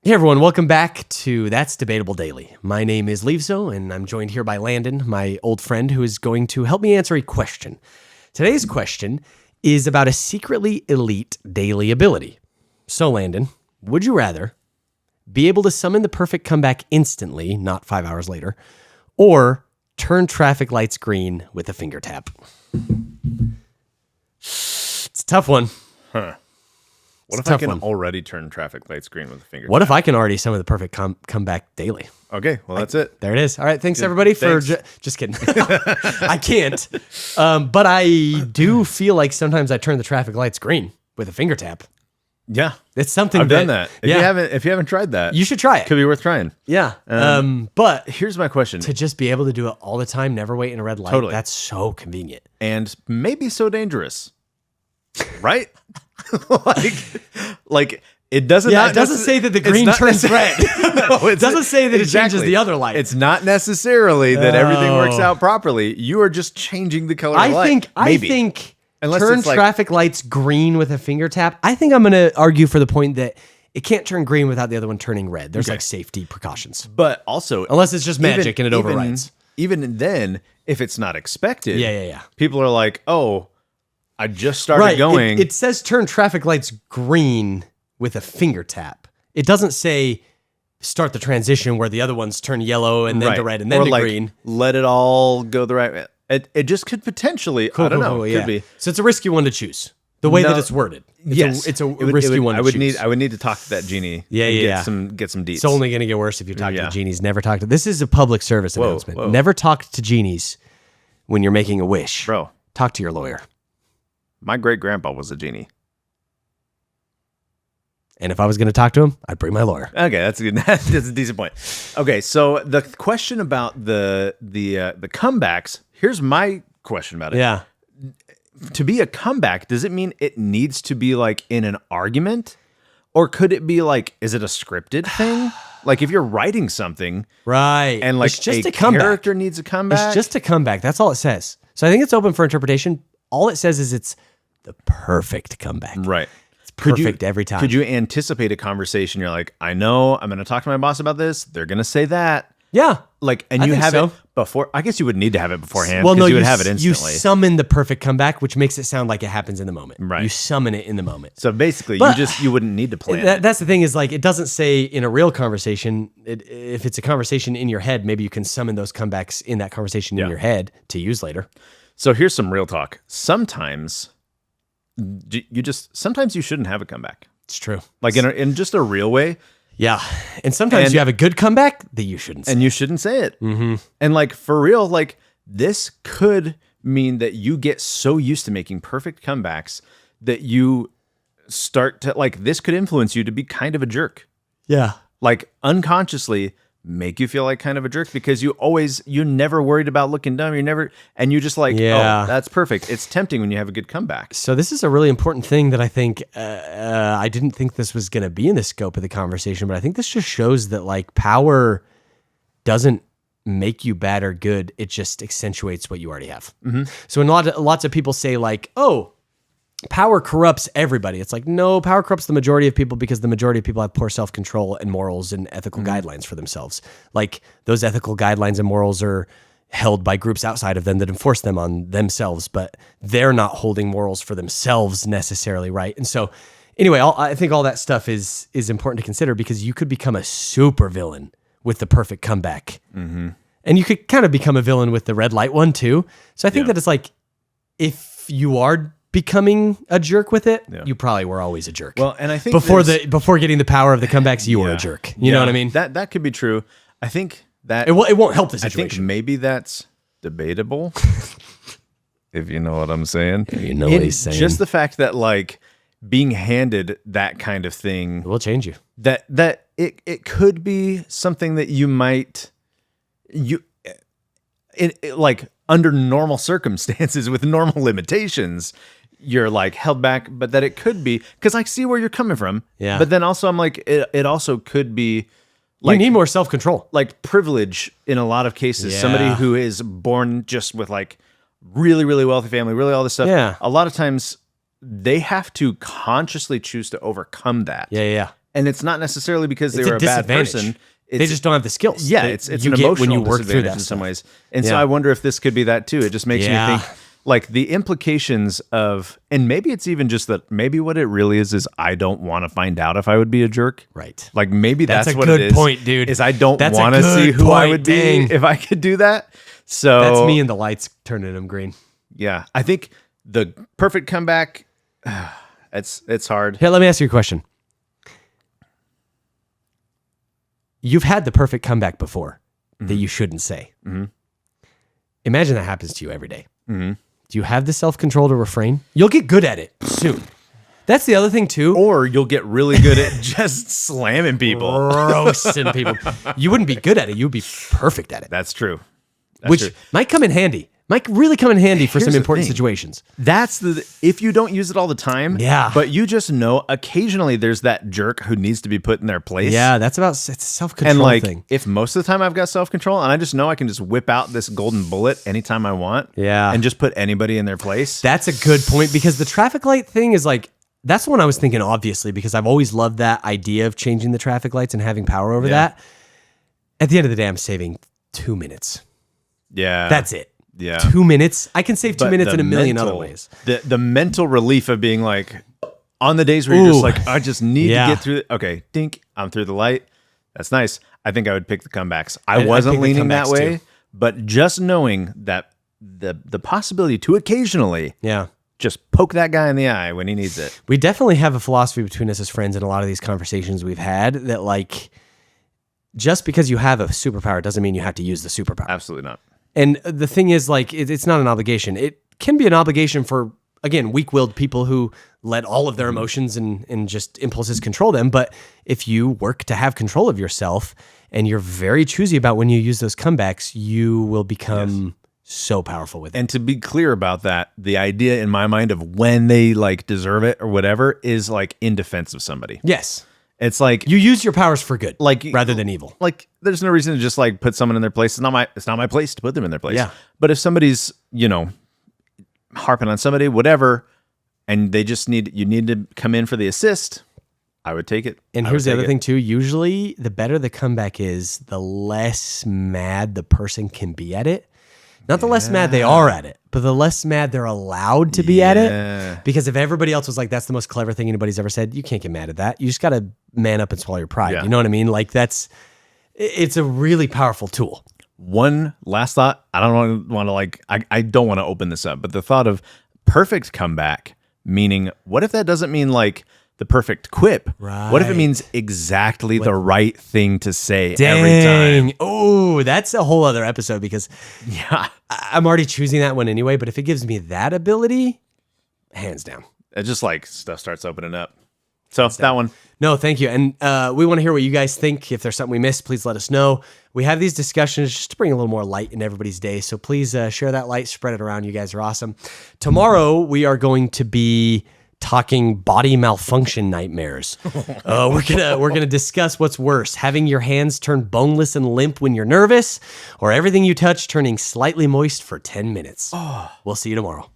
Hey everyone, welcome back to That's Debatable Daily. My name is Leaveso, and I'm joined here by Landon, my old friend, who is going to help me answer a question. Today's question is about a secretly elite daily ability. So Landon, would you rather be able to summon the perfect comeback instantly, not 5 hours later, or turn traffic lights green with a finger tap? It's a tough one. What if I can already turn traffic lights green with a finger? What if I can already summon the perfect comeback daily? Okay, well, that's it. There it is. All right, thanks everybody for... just kidding. I can't. But I do feel like sometimes I turn the traffic lights green with a finger tap. Yeah. It's something I've done that. If you haven't tried that, you should try it. Could be worth trying. Yeah. But here's my question. To just be able to do it all the time, never wait in a red light, that's so convenient. And maybe so dangerous. Right? like it doesn't. Yeah, it doesn't say that the green turns red. No, it doesn't say that it changes the other light. It's not necessarily that everything works out properly. You are just changing the color of the light. I think Unless turn it's like, traffic lights green with a finger tap. I think I'm going to argue for the point that it can't turn green without the other one turning red. There's like safety precautions. But also, unless it's just magic and it overrides. Even then, if it's not expected, yeah. People are like, oh, I just started going. It says turn traffic lights green with a finger tap. It doesn't say start the transition where the other ones turn yellow and then to red and then to green. Let it all go the right way. It just could potentially, I don't know, could be. So it's a risky one to choose. The way that it's worded. It's a risky one to choose. I would need to talk to that genie. Get some deets. It's only going to get worse if you talk to genies. Never talk to... This is a public service announcement. Whoa. Never talk to genies when you're making a wish. Bro. Talk to your lawyer. My great-grandpa was a genie. And if I was going to talk to him, I'd bring my lawyer. Okay, that's a good. That's a decent point. Okay, so the question about the comebacks. Here's my question about it. Yeah. To be a comeback, does it mean it needs to be like in an argument, or could it be like, is it a scripted thing? Like if you're writing something, right, and like it's just a character needs a comeback. It's just a comeback. That's all it says. So I think it's open for interpretation. All it says is it's the perfect comeback. Right. It's perfect every time. Could you anticipate a conversation? You're like, I know I'm going to talk to my boss about this. They're going to say that. Yeah. Like, and you have it before. I guess you would need to have it beforehand. Well, no, you would have it instantly. You summon the perfect comeback, which makes it sound like it happens in the moment. Right. You summon it in the moment. So basically, you wouldn't need to plan it. That's the thing is like, it doesn't say in a real conversation. If it's a conversation in your head, maybe you can summon those comebacks in that conversation in your head to use later. So here's some real talk. Sometimes you shouldn't have a comeback. It's true. Like in just a real way. Yeah. And sometimes you have a good comeback that you shouldn't say. And you shouldn't say it. Mm-hmm. And like for real, like this could mean that you get so used to making perfect comebacks that you start to like, this could influence you to be kind of a jerk. Yeah. Like unconsciously make you feel like kind of a jerk because you're never worried about looking dumb. And you just like, oh, that's perfect. It's tempting when you have a good comeback. So this is a really important thing that I think, I didn't think this was going to be in the scope of the conversation, but I think this just shows that like power doesn't make you bad or good. It just accentuates what you already have. Mm-hmm. So when lots of people say like, oh, power corrupts everybody. It's like, no, power corrupts the majority of people because the majority of people have poor self-control and morals and ethical guidelines for themselves. Like those ethical guidelines and morals are held by groups outside of them that enforce them on themselves, but they're not holding morals for themselves necessarily, right? And so anyway, I think all that stuff is important to consider because you could become a super villain with the perfect comeback. Mm-hmm. And you could kind of become a villain with the red light one too. So I think that it's like, if you are becoming a jerk with it, you probably were always a jerk. Well, and I think before getting the power of the comebacks, you were a jerk. You know what I mean? That could be true. I think that it won't help the situation. I think maybe that's debatable. If you know what I'm saying. You know what he's saying. Just the fact that like being handed that kind of thing will change you. That it could be something that you might like under normal circumstances with normal limitations, you're like held back, but that it could be because I see where you're coming from. Yeah. But then also I'm like, it also could be like, you need more self-control, like privilege in a lot of cases. Somebody who is born just with like really, really wealthy family, really all this stuff. Yeah. A lot of times they have to consciously choose to overcome that. Yeah. And it's not necessarily because It's they were a a bad disadvantage. person. They just don't have the skills. Yeah, that it's you an get emotional when you work through disadvantage that in some stuff. ways. And so Yeah. I wonder if this could be that too. It just makes Yeah. me think like the implications of, and maybe it's even just that maybe what it really is I don't want to find out if I would be a jerk. Right. Like maybe That's that's a what good it is. point, dude. Is I don't That's a want to good see who I point, would dang. be if I could do that. So That's me and the lights turning them green. Yeah, I think the perfect comeback. It's hard. Here, let me ask you a question. You've had the perfect comeback before that you shouldn't say. Mm-hmm. Imagine that happens to you every day. Mm-hmm. Do you have the self-control to refrain? You'll get good at it soon. That's the other thing too. Or you'll get really good at just slamming people. Roasting people. You wouldn't be good at it. You'd be perfect at it. That's true. That's Which true. might come in handy. Might really come in handy for Here's some the important thing. situations. That's the if you don't use it all the time. Yeah. But you just know occasionally there's that jerk who needs to be put in their place. Yeah, that's about it's a self-control And like thing. if most of the time I've got self-control and I just know I can just whip out this golden bullet anytime I want. Yeah. And just put anybody in their place. That's a good point because the traffic light thing is like, that's the one I was thinking, obviously, because I've always loved that idea of changing the traffic lights and having power over that. At the end of the day, I'm saving 2 minutes. Yeah. That's it. Yeah. 2 minutes. I can save 2 But minutes the in a million mental- other ways. The mental relief of being like on the days where you're Ooh. just like, I just need Yeah. to get through. Okay, dink, I'm through the light. That's nice. I think I would pick the comebacks. I I'd wasn't pick the leaning that comebacks way, too. but just knowing that the possibility to occasionally Yeah. just poke that guy in the eye when he needs it. We definitely have a philosophy between us as friends in a lot of these conversations we've had that, like, just because you have a superpower doesn't mean you have to use the superpower. Absolutely not. And the thing is, like, it's not an obligation. It can be an obligation for, again, weak-willed people who let all of their emotions and just impulses control them. But if you work to have control of yourself and you're very choosy about when you use those comebacks, you will become so powerful with it. And to be clear about that, the idea in my mind of when they like deserve it or whatever is like in defense of somebody. Yes. It's like You use your powers for good, Like- rather than evil. like there's no reason to just like put someone in their place. It's not my place to put them in their place. Yeah. But if somebody's, harping on somebody, whatever, and they just you need to come in for the assist, I would take it. And I here's would the take other it. thing too. Usually the better the comeback is, the less mad the person can be at it. Not the less mad they are at it, but the less mad they're allowed to be at Yeah. it. Because if everybody else was like, that's the most clever thing anybody's ever said, you can't get mad at that. You just got to man up and swallow your pride. Yeah. You know what I mean? Like it's a really powerful tool. One last thought. I don't want to like I don't want to open this up, but the thought of perfect comeback, meaning what if that doesn't mean like the perfect quip? What if it Right. means exactly the right thing to say every time? Dang. Oh, that's a whole other episode because Yeah. I'm already choosing that one anyway. But if it gives me that ability, hands down. It just like stuff starts opening up. So that one. No, thank you. And we want to hear what you guys think. If there's something we missed, please let us know. We have these discussions just to bring a little more light in everybody's day. So please share that light, spread it around. You guys are awesome. Tomorrow, we are going to be talking body malfunction nightmares. We're gonna discuss what's worse: having your hands turn boneless and limp when you're nervous, or everything you touch turning slightly moist for 10 minutes. We'll see you tomorrow.